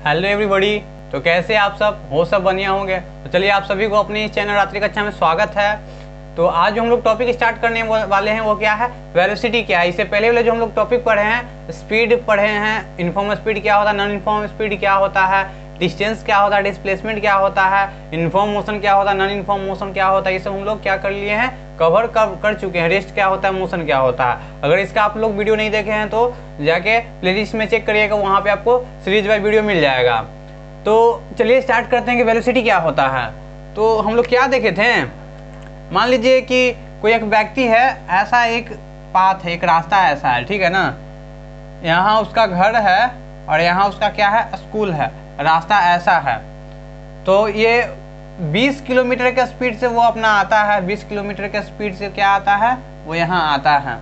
Hello everybody. तो कैसे आप सब बढ़िया होंगे। तो चलिए आप सभी को अपने इस चैनल रात्रि कक्षा में स्वागत है। तो आज जो हम लोग टॉपिक स्टार्ट करने वाले हैं वो क्या है, वेलोसिटी क्या है। इससे पहले वाले जो हम लोग टॉपिक पढ़े हैं, स्पीड पढ़े हैं, यूनिफॉर्म स्पीड क्या होता है, नॉन यूनिफॉर्म स्पीड क्या होता है, डिस्टेंस क्या होता है, डिस्प्लेसमेंट क्या होता है, यूनिफॉर्म मोशन क्या होता है, नॉन यूनिफॉर्म मोशन क्या होता है, ये सब हम लोग क्या कर लिए हैं, कवर कर चुके हैं। रेस्ट क्या होता है, मोशन क्या होता है। अगर इसका आप लोग वीडियो नहीं देखे हैं तो जाके प्लेलिस्ट में चेक करिएगा, वहाँ पे आपको सीरीज बाय वीडियो मिल जाएगा। तो चलिए स्टार्ट करते हैं कि वेलोसिटी क्या होता है। तो हम लोग क्या देखे थे, मान लीजिए कि कोई एक व्यक्ति है, ऐसा एक पाथ है, एक रास्ता ऐसा है, ठीक है ना। यहाँ उसका घर है और यहाँ उसका क्या है, स्कूल है। रास्ता ऐसा है, तो ये 20 किलोमीटर के स्पीड से वो अपना आता है, 20 किलोमीटर के स्पीड से क्या आता है, वो यहाँ आता है।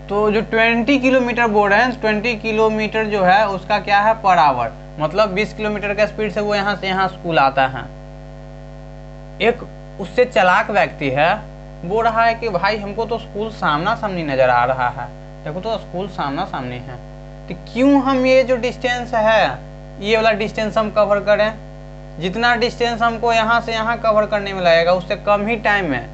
तो जो 20 किलोमीटर बोल रहे हैं, 20 किलोमीटर जो है उसका क्या है, पर आवर, मतलब 20 किलोमीटर के स्पीड से वो यहाँ से यहाँ स्कूल आता है। एक उससे चालाक व्यक्ति है, बोल रहा है कि भाई हमको तो स्कूल सामना सामनी नजर आ रहा है, देखो तो स्कूल सामना सामनी है, तो क्यों हम ये जो डिस्टेंस है, ये वाला डिस्टेंस हम कवर करें। जितना डिस्टेंस हमको यहाँ से यहाँ कवर करने में लगेगा उससे कम ही टाइम में,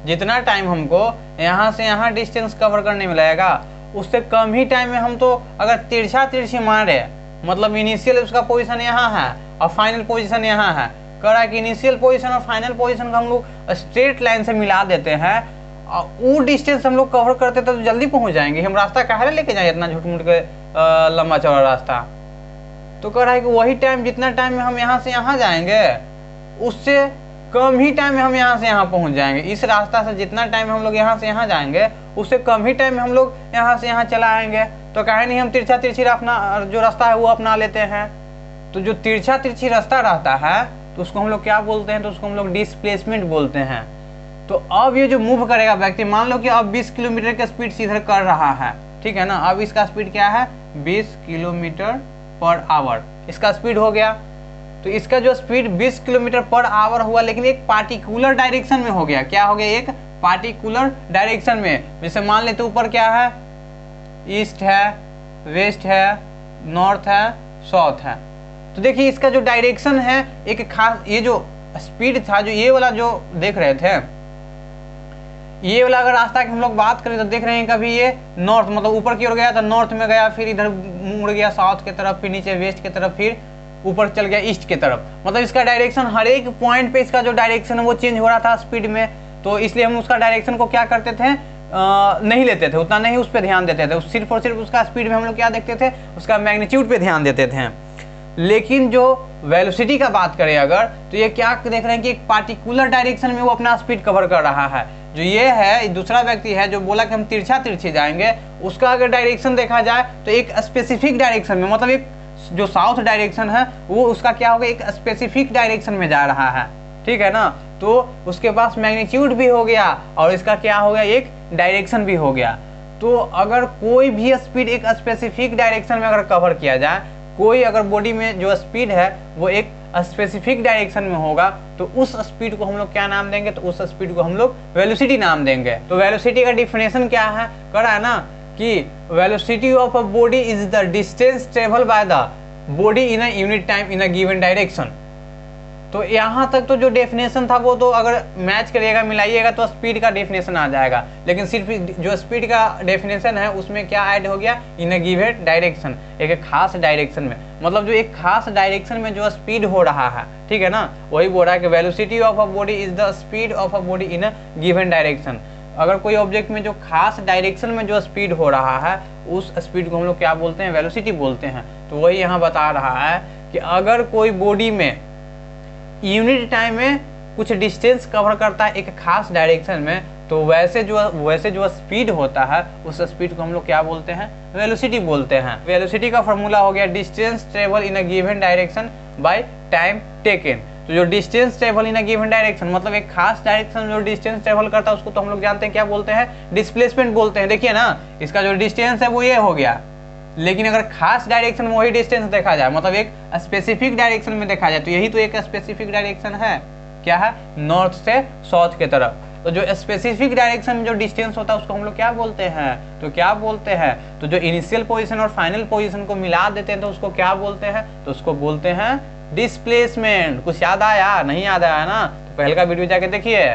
जितना टाइम हमको यहाँ से यहाँ डिस्टेंस कवर करने में लगेगा उससे कम ही टाइम में हम तो अगर तिरछी मारे, मतलब इनिशियल उसका पोजीशन यहाँ है और फाइनल पोजीशन यहाँ है, कह रहा है कि इनिशियल पोजीशन और फाइनल पोजीशन को हम लोग स्ट्रेट लाइन से मिला देते हैं और वो डिस्टेंस हम लोग कवर करते तो जल्दी पहुँच जाएंगे। हम रास्ता काहे लेके जाए इतना झूठ मूठ के लंबा चौड़ा रास्ता। तो कह रहा है कि वही टाइम, जितना टाइम में हम यहाँ से यहाँ जाएंगे उससे कम ही टाइम में हम यहाँ से यहाँ पहुँच जाएंगे। इस रास्ता से जितना टाइम हम लोग यहाँ से यहाँ जाएंगे उससे कम ही टाइम में हम लोग यहाँ से यहाँ चला आएंगे। तो कहे नहीं हम तिरछी अपना जो रास्ता है वो अपना लेते हैं। तो जो तिरछी रास्ता रहता है तो उसको हम लोग क्या बोलते हैं, तो उसको हम लोग डिस्प्लेसमेंट बोलते हैं। तो अब ये जो मूव करेगा व्यक्ति, मान लो कि अब 20 किलोमीटर का स्पीड से इधर कर रहा है, ठीक है ना। अब इसका स्पीड क्या है, 20 किलोमीटर पर आवर इसका स्पीड हो गया। तो इसका जो स्पीड 20 किलोमीटर पर आवर हुआ, लेकिन एक पार्टिकुलर डायरेक्शन में हो गया। क्या हो गया, एक पार्टिकुलर डायरेक्शन में। जैसे मान लेते ऊपर क्या है, ईस्ट है, वेस्ट है, नॉर्थ है, साउथ है। तो देखिए इसका जो डायरेक्शन है एक खास, ये जो स्पीड था, जो ये वाला जो देख रहे थे, ये वाला अगर रास्ता की हम लोग बात करें तो देख रहे हैं कभी ये नॉर्थ, मतलब ऊपर की ओर गया तो नॉर्थ में गया, फिर इधर मुड़ गया साउथ की तरफ, फिर नीचे वेस्ट की तरफ, फिर ऊपर चल गया ईस्ट की तरफ। मतलब इसका डायरेक्शन हर एक पॉइंट पे इसका जो डायरेक्शन है वो चेंज हो रहा था स्पीड में। तो इसलिए हम उसका डायरेक्शन को क्या करते थे, नहीं लेते थे, उतना नहीं उस पर ध्यान देते थे। सिर्फ और सिर्फ उसका स्पीड में हम लोग क्या देखते थे, उसका मैग्नीट्यूड पे ध्यान देते थे। लेकिन जो वेलोसिटी का बात करें अगर, तो ये क्या देख रहे हैं कि एक पार्टिकुलर डायरेक्शन में वो अपना स्पीड कवर कर रहा है। जो ये है दूसरा व्यक्ति है जो बोला कि हम तिरछी जाएंगे, उसका अगर डायरेक्शन देखा जाए तो एक स्पेसिफिक डायरेक्शन में, मतलब एक जो साउथ डायरेक्शन है वो उसका क्या होगा, एक स्पेसिफिक डायरेक्शन में जा रहा है, ठीक है ना। तो उसके पास मैग्नीट्यूड भी हो गया और इसका क्या हो गया, एक डायरेक्शन भी हो गया। तो अगर कोई भी स्पीड एक स्पेसिफिक डायरेक्शन में अगर कवर किया जाए, कोई अगर बॉडी में जो स्पीड है वो एक स्पेसिफिक डायरेक्शन में होगा, तो उस स्पीड को हम लोग क्या नाम देंगे, तो उस स्पीड को हम लोग वेलोसिटी नाम देंगे। तो वेलोसिटी का डिफिनेशन क्या है, कह रहा है ना कि velocity of a body is the distance travel by the body in a unit time in a given direction. तो यहाँ तक तो जो डेफिनेशन था वो तो अगर मैच करिएगा, मिलाइएगा तो स्पीड का डेफिनेशन आ जाएगा। लेकिन सिर्फ जो स्पीड का डेफिनेशन है उसमें क्या ऐड हो गया, इन अ गिवन डायरेक्शन, एक खास डायरेक्शन में, मतलब जो एक खास डायरेक्शन में जो स्पीड हो रहा है, ठीक है ना। वही बोल रहा है कि velocity of a body is the speed of a body in a given direction. अगर कोई ऑब्जेक्ट में जो खास डायरेक्शन में जो स्पीड हो रहा है उस स्पीड को हम लोग क्या बोलते हैं, वेलोसिटी बोलते हैं। तो वही यहाँ बता रहा है कि अगर कोई बॉडी में यूनिट टाइम में कुछ डिस्टेंस कवर करता है एक खास डायरेक्शन में, तो वैसे जो स्पीड होता है उस स्पीड को हम लोग क्या बोलते हैं, वेलोसिटी बोलते हैं। वेलोसिटी का फॉर्मूला हो गया distance travel in a given direction by time taken. तो जो distance travel in a given direction, मतलब एक खास डायरेक्शन में जो डिस्टेंस ट्रेवल करता है उसको तो हम लोग जानते हैं क्या बोलते हैं, डिस्प्लेसमेंट बोलते हैं। देखिए ना, इसका जो डिस्टेंस है वो ये हो गया, लेकिन अगर खास डायरेक्शन में वही डिस्टेंस देखा जाए, मतलब एक स्पेसिफिक डायरेक्शन में देखा जाए, तो यही तो एक स्पेसिफिक डायरेक्शन है, क्या है, नॉर्थ से साउथ की तरफ। तो जो स्पेसिफिक डायरेक्शन में जो डिस्टेंस होता है उसको हम लोग क्या बोलते हैं, तो क्या बोलते हैं, तो जो इनिशियल पोजीशन और फाइनल पोजीशन को मिला देते हैं तो उसको क्या बोलते हैं, तो उसको बोलते हैं डिस्प्लेसमेंट। कुछ याद आया, नहीं याद आया ना, तो पहले का वीडियो जाके देखिए।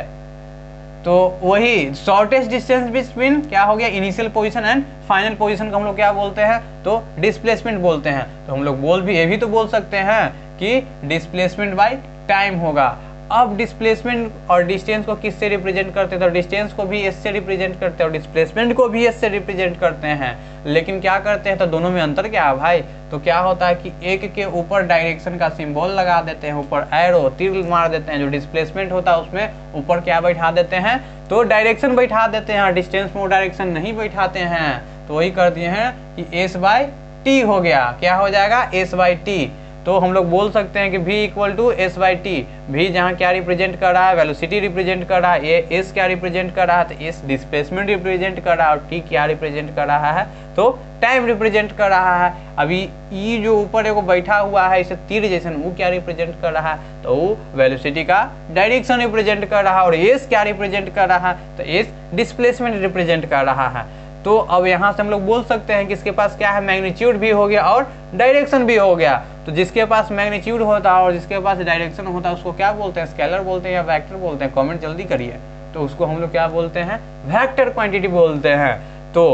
तो वही शॉर्टेस्ट डिस्टेंस बिटवीन क्या हो गया, initial position and final position को हम लोग क्या बोलते हैं, तो डिस्प्लेसमेंट बोलते हैं। तो हम लोग बोल भी ये भी तो बोल सकते हैं कि डिस्प्लेसमेंट बाय टाइम होगा। अब डिस्प्लेसमेंट और डिस्टेंस को किससे रिप्रेजेंट करते हैं, तो डिस्टेंस को भी एस से रिप्रेजेंट करते हैं और डिस्प्लेसमेंट को भी एस से रिप्रेजेंट करते हैं। लेकिन क्या करते हैं, तो दोनों में अंतर क्या है भाई, तो क्या होता है कि एक के ऊपर डायरेक्शन का सिंबल लगा देते हैं, ऊपर एरो तीर मार देते हैं। जो डिस्प्लेसमेंट होता है उसमें ऊपर क्या बैठा देते हैं, तो डायरेक्शन बैठा देते हैं, और डिस्टेंस में वो डायरेक्शन नहीं बैठाते हैं। तो वही कर दिए हैं कि एस बाई टी हो गया, क्या हो जाएगा, एस बाई टी। तो हम लोग बोल सकते हैं कि v equal to S by T. भी जहाँ क्या रिप्रेजेंट कर रहा है, वेलोसिटी रिप्रेजेंट कर रहा है, ये एस क्या रिप्रेजेंट कर रहा है, तो एस डिस्प्लेसमेंट रिप्रेजेंट कर रहा है, और टी क्या रिप्रेजेंट कर रहा है, तो टाइम रिप्रेजेंट कर रहा है। अभी ई जो ऊपर एगो बैठा हुआ है इसे तीर जैसे, वो क्या रिप्रेजेंट कर रहा है, तो वो वेलोसिटी का डायरेक्शन रिप्रेजेंट कर रहा है। और एस क्या रिप्रेजेंट कर रहा है, तो एस डिस्प्लेसमेंट रिप्रेजेंट कर रहा है। तो अब यहाँ से हम लोग बोल सकते हैं कि इसके पास क्या है, मैग्नीट्यूड भी हो गया और डायरेक्शन भी हो गया। तो जिसके पास मैग्नीट्यूड होता है और जिसके पास डायरेक्शन होता है उसको क्या बोलते हैं, स्केलर बोलते हैं या वेक्टर बोलते हैं, कमेंट जल्दी करिए। तो उसको हम लोग क्या बोलते हैं, वेक्टर क्वांटिटी बोलते हैं। तो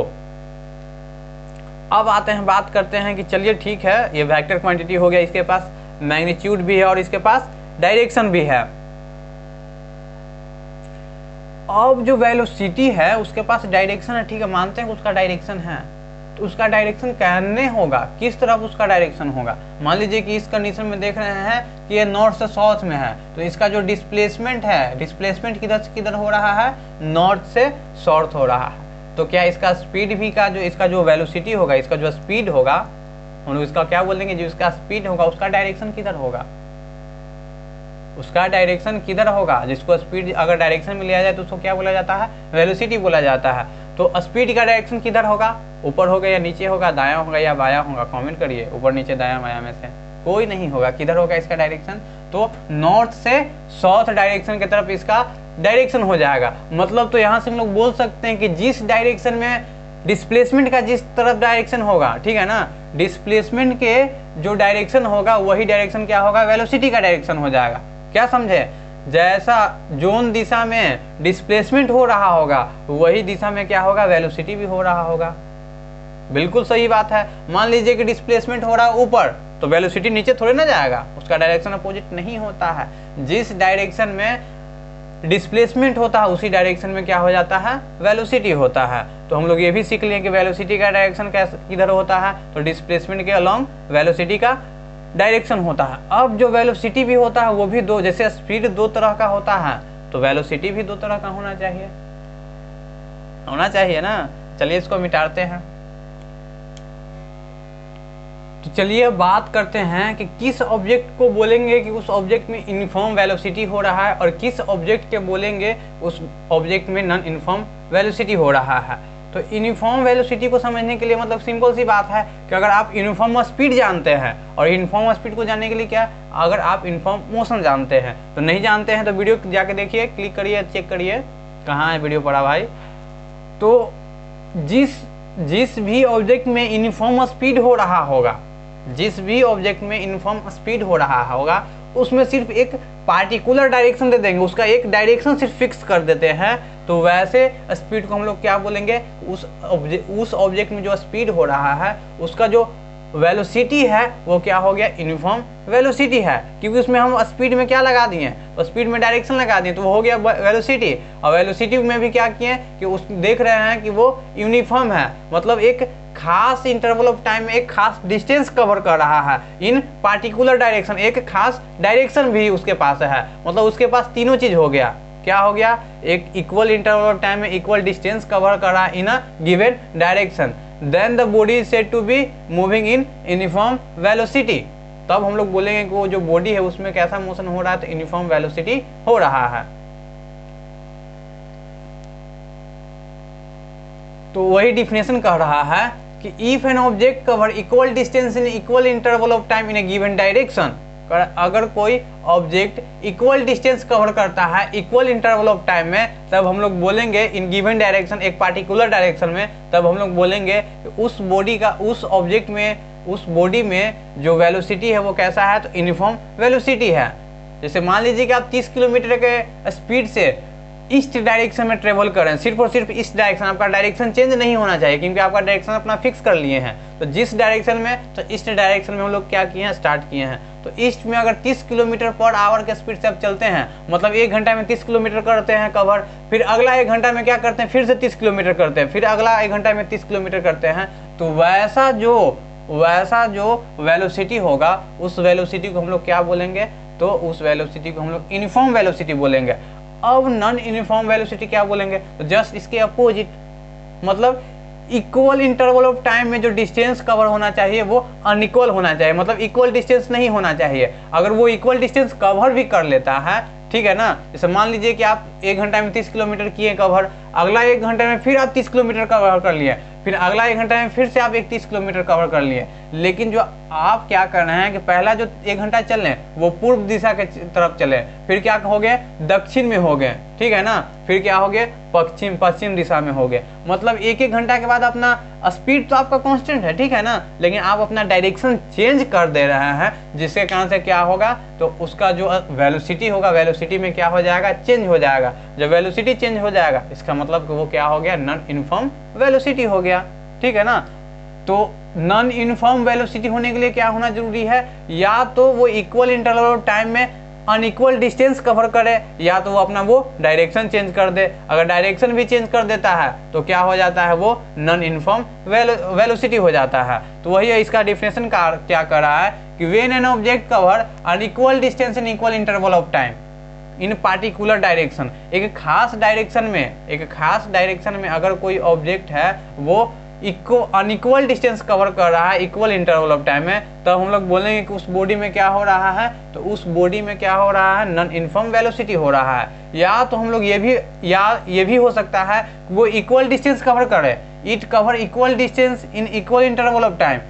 अब आते हैं, बात करते हैं कि चलिए ठीक है, ये वेक्टर क्वांटिटी हो गया, इसके पास मैग्नीट्यूड भी है और इसके पास डायरेक्शन भी है। अब जो वेलोसिटी है उसके पास डायरेक्शन है, ठीक है, मानते हैं कि उसका डायरेक्शन है, तो उसका डायरेक्शन कहने होगा, किस तरफ उसका डायरेक्शन होगा। मान लीजिए कि इस कंडीशन में देख रहे हैं कि ये नॉर्थ से साउथ में है, तो इसका जो डिस्प्लेसमेंट है, डिस्प्लेसमेंट किधर से किधर हो रहा है, नॉर्थ से साउथ हो रहा है। तो क्या इसका स्पीड भी का जो इसका जो वेलोसिटी होगा, इसका जो स्पीड होगा, हम लोग इसका क्या बोलेंगे, जो इसका स्पीड होगा उसका डायरेक्शन किधर होगा, उसका डायरेक्शन किधर होगा। जिसको स्पीड अगर डायरेक्शन में लिया जाए तो उसको क्या बोला जाता है, वेलोसिटी बोला जाता है। तो स्पीड का डायरेक्शन किधर होगा, ऊपर होगा या नीचे होगा, दायां होगा या बायां होगा, कमेंट करिए। ऊपर नीचे दायां बायां में से कोई नहीं होगा, किधर होगा इसका डायरेक्शन, तो नॉर्थ से साउथ डायरेक्शन की तरफ इसका डायरेक्शन हो जाएगा। मतलब तो यहाँ से हम लोग बोल सकते हैं कि जिस डायरेक्शन में डिस्प्लेसमेंट का जिस तरफ डायरेक्शन होगा, ठीक है ना, डिस्प्लेसमेंट के जो डायरेक्शन होगा वही डायरेक्शन क्या होगा, वेलोसिटी का डायरेक्शन हो जाएगा। क्या समझे, जैसा जोन दिशा में डिस्प्लेसमेंट हो रहा होगा वही दिशा में क्या होगा, वेलोसिटी भी हो रहा होगा। बिल्कुल सही बात है। मान लीजिए कि डिस्प्लेसमेंट हो रहा है ऊपर, तो वेलोसिटी नीचे थोड़े ना जाएगा, उसका डायरेक्शन अपोजिट नहीं होता है। जिस डायरेक्शन में डिस्प्लेसमेंट होता है उसी डायरेक्शन में क्या हो जाता है, वेलोसिटी होता है। तो हम लोग ये भी सीख लिए कि वेलोसिटी का डायरेक्शन किधर होता है, तो डिस्प्लेसमेंट के अलोंग वेलोसिटी का डायरेक्शन होता है। अब जो वेलोसिटी भी होता है वो भी दो, जैसे स्पीड दो तरह का होता है तो वेलोसिटी भी दो तरह का होना चाहिए ना। चलिए इसको मिटाते हैं। तो चलिए बात करते हैं कि किस ऑब्जेक्ट को बोलेंगे कि उस ऑब्जेक्ट में यूनिफॉर्म वेलोसिटी हो रहा है और किस ऑब्जेक्ट के बोलेंगे उस ऑब्जेक्ट में नॉन यूनिफॉर्म वेलोसिटी हो रहा है। तो यूनिफॉर्म वेलोसिटी को समझने के लिए मतलब सिंपल सी बात है कि अगर आप यूनिफॉर्म स्पीड जानते हैं, और यूनिफॉर्म स्पीड को जानने के लिए क्या, अगर आप यूनिफॉर्म मोशन जानते हैं, तो नहीं जानते हैं तो वीडियो जाके देखिए, क्लिक करिए, चेक करिए कहाँ है वीडियो पड़ा भाई। तो जिस भी ऑब्जेक्ट में यूनिफॉर्म स्पीड हो रहा होगा, जिस भी ऑब्जेक्ट में यूनिफॉर्म स्पीड हो रहा होगा उसमें सिर्फ एक पार्टिकुलर डायरेक्शन दे देंगे, उसका एक डायरेक्शन सिर्फ फिक्स कर देते हैं। तो वैसे स्पीड को हम लोग क्या बोलेंगे, उस ऑब्जेक्ट में जो स्पीड हो रहा है उसका जो वेलोसिटी है वो क्या हो गया, यूनिफॉर्म वेलोसिटी है, क्योंकि उसमें हम स्पीड में क्या लगा दिए, तो स्पीड में डायरेक्शन लगा दिए तो वो हो गया वेलोसिटी। और वेलोसिटी में भी क्या किए कि उस देख रहे हैं कि वो यूनिफॉर्म है, मतलब एक खास इंटरवल ऑफ टाइम में एक खास डिस्टेंस कवर कर रहा है इन पार्टिकुलर डायरेक्शन, एक खास डायरेक्शन भी उसके पास है। मतलब उसके पास तीनों चीज हो गया, क्या हो गया, एक इक्वल इंटरवल ऑफ टाइम में इक्वल डिस्टेंस कवर कर रहा है in a given direction, then the body is said to be moving in uniform velocity. तब हम लोग बोलेंगे कि वो जो बॉडी है उसमें कैसा मोशन हो रहा है, तो यूनिफॉर्म वेलोसिटी हो रहा है। तो वही डिफिनेशन कह रहा है कि if an object cover equal distance in equal interval of time in A given direction, अगर कोई ऑब्जेक्ट इक्वल डिस्टेंस कवर करता है इक्वल इंटरवल ऑफ टाइम में, तब हम लोग बोलेंगे इन गिवन डायरेक्शन, एक पार्टिकुलर डायरेक्शन में, तब हम लोग बोलेंगे उस बॉडी का, उस ऑब्जेक्ट में, उस बॉडी में जो वेलोसिटी है वो कैसा है, तो यूनिफॉर्म वेलोसिटी है। जैसे मान लीजिए कि आप 30 किलोमीटर के स्पीड से ईस्ट डायरेक्शन में ट्रेवल कर रहे हैं, सिर्फ और सिर्फ ईस्ट डायरेक्शन, आपका डायरेक्शन चेंज नहीं होना चाहिए क्योंकि आपका डायरेक्शन अपना फिक्स कर लिए हैं। तो जिस डायरेक्शन में, तो ईस्ट डायरेक्शन में हम लोग क्या किए हैं, स्टार्ट किए हैं। तो ईस्ट में अगर 30 किलोमीटर पर आवर के स्पीड से आप चलते हैं, मतलब 1 घंटा में 30 किलोमीटर करते हैं कवर, फिर अगला 1 घंटा में क्या करते हैं, फिर से 30 किलोमीटर करते हैं, फिर अगला 1 घंटा में 30 किलोमीटर करते हैं, तो वैसा जो वेलोसिटी होगा, उस वेलोसिटी को हम लोग क्या बोलेंगे, तो उस वेलोसिटी को हम लोग यूनिफॉर्म वेलोसिटी बोलेंगे। अब नॉन यूनिफॉर्म वेलोसिटी क्या बोलेंगे, तो जस्ट इसके अपोजिट, मतलब इक्वल इंटरवल ऑफ टाइम में जो डिस्टेंस कवर होना चाहिए वो अनइक्वल होना चाहिए, मतलब इक्वल डिस्टेंस नहीं होना चाहिए। अगर वो इक्वल डिस्टेंस कवर भी कर लेता है, ठीक है ना, जैसे मान लीजिए कि आप 1 घंटा में 30 किलोमीटर किए कवर, अगला 1 घंटे में फिर आप 30 किलोमीटर कवर कर लिए, फिर अगला 1 घंटा में फिर से आप 30 किलोमीटर कवर कर लिए, लेकिन जो आप क्या कर रहे हैं कि पहला जो 1 घंटा चल रहे हैं वो पूर्व दिशा के तरफ चले, फिर क्या हो गए, दक्षिण में हो गए, ठीक है ना, फिर क्या हो गए, पश्चिम दिशा में हो गए। मतलब 1-1 घंटा के बाद अपना स्पीड तो आपका कांस्टेंट है, ठीक है ना, लेकिन आप अपना डायरेक्शन चेंज कर दे रहे हैं, जिसके कारण से क्या होगा, तो उसका जो वेलोसिटी होगा, वेलोसिटी में क्या हो जाएगा, चेंज हो जाएगा। जब वेलोसिटी चेंज हो जाएगा इसका मतलब कि वो क्या हो गया, नॉन यूनिफॉर्म वेलोसिटी हो गया, ठीक है ना। तो नॉन यूनिफॉर्म वेलोसिटी होने के लिए क्या होना जरूरी है, या तो वो इक्वल इंटरवल ऑफ टाइम में अनइक्वल डिस्टेंस कवर करे, या तो वो अपना वो डायरेक्शन चेंज कर दे। अगर डायरेक्शन भी चेंज कर देता है तो क्या हो जाता है, वो नॉन यूनिफॉर्म वेलोसिटी हो जाता है। तो वही है, इसका डिफिनेशन क्या कर रहा है कि when an object cover unequal distance in equal interval of time in particular direction, एक खास डायरेक्शन में अगर कोई ऑब्जेक्ट है वो अनइक्वल डिस्टेंस कवर कर रहा है इक्वल इंटरवल ऑफ टाइम में, तब हम लोग बोलेंगे कि उस बॉडी में क्या हो रहा है, तो उस बॉडी में क्या हो रहा है, नॉन यूनिफॉर्म वेलोसिटी हो रहा है। या तो हम लोग ये भी हो सकता है वो इक्वल डिस्टेंस कवर करे, it cover equal distance in equal interval of time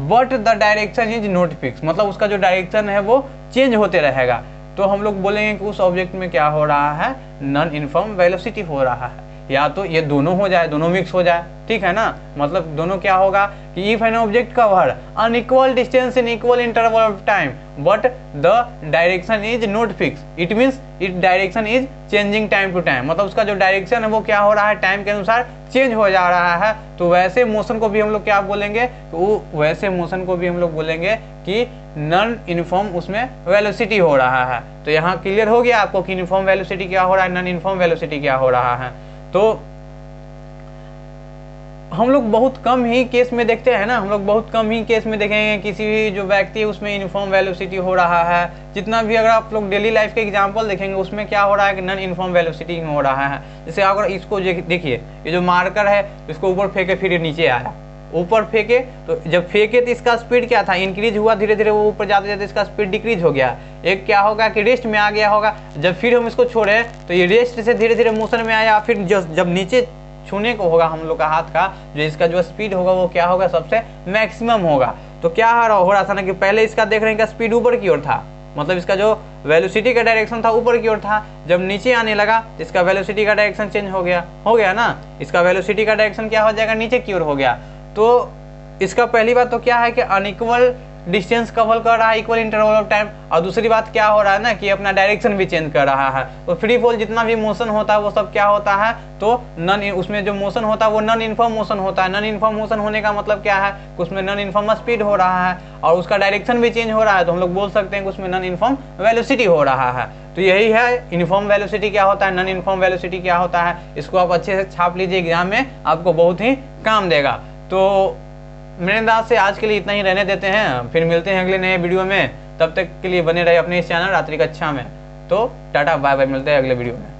but the direction is not fix, मतलब उसका जो डायरेक्शन है वो चेंज होते रहेगा। तो हम लोग बोलेंगे कि उस ऑब्जेक्ट में क्या हो रहा है, नॉन यूनिफॉर्म वेलोसिटी हो रहा है। या तो ये दोनों हो जाए, दोनों मिक्स हो जाए, ठीक है ना, मतलब दोनों क्या होगा कि if an object cover unequal distance in equal interval of time but the direction is not fix, it means it direction is changing time to time, मतलब उसका जो डायरेक्शन है वो क्या हो रहा है, टाइम के अनुसार चेंज हो जा रहा है। तो वैसे मोशन को भी हम लोग क्या बोलेंगे, तो वैसे मोशन को भी हम लोग बोलेंगे कि नॉन यूनिफॉर्म उसमें वेलोसिटी हो रहा है। तो यहाँ क्लियर हो गया आपको कि यूनिफॉर्म वेलोसिटी क्या हो रहा है, नॉन यूनिफॉर्म वेलोसिटी क्या हो रहा है। तो हम लोग बहुत कम ही केस में देखते हैं ना, हम लोग बहुत कम ही केस में देखेंगे किसी भी जो व्यक्ति है उसमें यूनिफॉर्म वेलोसिटी हो रहा है। जितना भी अगर आप लोग डेली लाइफ के एग्जांपल देखेंगे उसमें क्या हो रहा है कि नॉन यूनिफॉर्म वेलोसिटी हो रहा है। जैसे अगर इसको देखिए, ये जो मार्कर है इसको ऊपर फेंके फिर नीचे आया, ऊपर फेंके तो जब फेंके तो इसका स्पीड क्या था, इंक्रीज हुआ, धीरे धीरे वो ऊपर जाते जाते इसका स्पीड डिक्रीज हो गया। एक क्या होगा कि रेस्ट में आ गया होगा, जब फिर हम इसको छोड़े तो ये रेस्ट से धीरे धीरे मोशन में आया, फिर जब नीचे छूने को होगा हम लोग का हाथ का, जो इसका जो स्पीड होगा वो क्या होगा, सबसे मैक्सिमम होगा। तो क्या हो रहा था ना कि पहले इसका देख रहे हैं कि स्पीड ऊपर की ओर था, मतलब इसका जो वेलोसिटी का डायरेक्शन था ऊपर की ओर था। जब नीचे आने लगा इसका वेलोसिटी का डायरेक्शन चेंज हो गया ना, इसका वेलोसिटी का डायरेक्शन क्या हो जाएगा, नीचे की ओर हो गया। तो इसका पहली बात तो क्या है कि अनइक्वल डिस्टेंस कवर कर रहा है इक्वल इंटरवल ऑफ टाइम, और दूसरी बात क्या हो रहा है ना कि अपना डायरेक्शन भी चेंज कर रहा है। तो फ्री फॉल जितना भी मोशन होता है वो सब क्या होता है, तो उसमें जो मोशन होता है वो नॉन यूनिफॉर्म मोशन होता है। नॉन यूनिफॉर्म मोशन होने का मतलब क्या है, उसमें नॉन यूनिफॉर्म स्पीड हो रहा है और उसका डायरेक्शन भी चेंज हो रहा है, तो हम लोग बोल सकते हैं कि उसमें नॉन यूनिफॉर्म वेलोसिटी हो रहा है। तो यही है यूनिफॉर्म वेलोसिटी क्या होता है, नॉन यूनिफॉर्म वेलोसिटी क्या होता है। इसको आप अच्छे से छाप लीजिए, एग्जाम में आपको बहुत ही काम देगा। तो मेरे अंदाज से आज के लिए इतना ही रहने देते हैं, फिर मिलते हैं अगले नए वीडियो में। तब तक के लिए बने रहे अपने इस चैनल रात्रि कक्षा में। तो टाटा बाय बाय, मिलते हैं अगले वीडियो में।